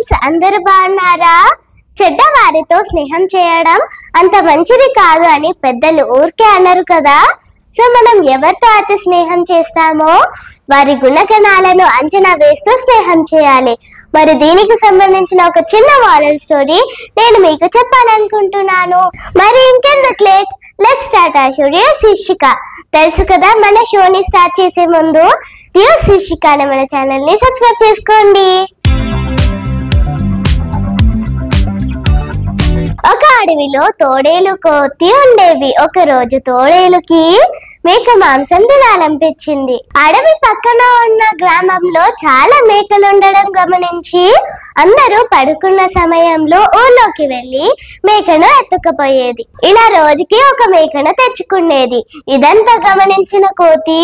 Friends, అందరూ బాగున్నారా? చెడ్డవారితో స్నేహం చేయడం అంత మంచిది కాదు అని పెద్దలు ఊరికే అన్నారు కదా. సో మనం ఎవరితో అయితే స్నేహం చేస్తామో వారి గుణగణాలను అంచనా వేస్తూ స్నేహం చేయాలి. మరి దీనికి సంబంధించిన ఒక చిన్న మోరల్ స్టోరీ నేను మీకు చెప్పాలనుకుంటున్నాను. మరి ఇంకెందుకు late, let's start our show. శీర్షిక తెలుసు కదా. మన షోని స్టార్ట్ చేసే ముందు శీర్షిక అనే మన ఛానల్ ని సబ్స్క్రైబ్ చేసుకోండి. ఒక అడవిలో తోడేలు కోతి ఉండేవి. ఒక రోజు తోడేలుకి మేక మాంసం తినాలనిపించింది. అడవి పక్కన ఉన్న గ్రామంలో చాలా మేకలు ఉండడం గమనించి అందరూ పడుకున్న సమయంలో ఊర్లోకి వెళ్లి మేకను ఎత్తుకుపోయేది. ఇలా రోజుకి ఒక మేకను తెచ్చుకునేది. ఇదంతా గమనించిన కోతి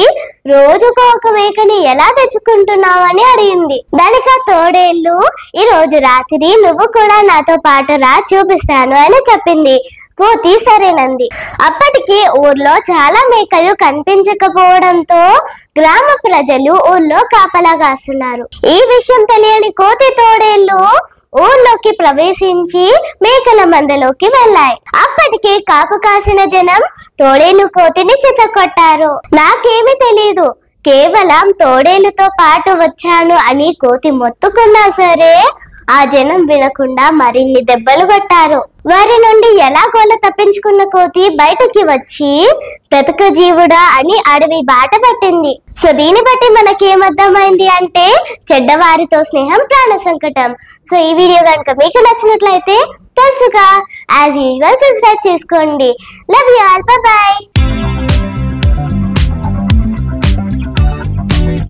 రోజుకు ఒక మేకని ఎలా తెచ్చుకుంటున్నావు అని అడిగింది. దానికి తోడేళ్ళు, ఈ రోజు రాత్రి నువ్వు కూడా నాతో పాటు రా, చూపిస్తాను అని చెప్పింది. కోతి సరేనంది. అప్పటికి ఊర్లో చాలా మేకలు కనిపించకపోవడంతో గ్రామ ప్రజలు ఊర్లో కాపలా కాస్తున్నారు. ఈ విషయం తెలియని కోతి తోడేళ్ళు ఊర్లోకి ప్రవేశించి మేకల మందలోకి వెళ్ళాయి. అప్పటికి కాపు కాసిన జనం తోడేలు కోతిని చితకొట్టారు. నాకేమీ తెలీదు, కేవలం తోడేలుతో పాటు వచ్చాను అని కోతి మొత్తుకున్నా సరే ఆ జనం వినకుండా మరిన్ని దెబ్బలు కొట్టారు. వారి నుండి ఎలాగోలా తప్పించుకున్న కోతి బయటకి వచ్చి బ్రతుక జీవుడా అని అడవి బాట పట్టింది. సో దీన్ని బట్టి మనకేమర్థమైంది అంటే చెడ్డవారితో స్నేహం ప్రాణ సంకటం. సో ఈ వీడియో కనుక మీకు నచ్చినట్లయితే తెలుసుగా, యాజ్ యూజువల్ సబ్స్క్రైబ్ చేసుకోండి. Love you all, by by.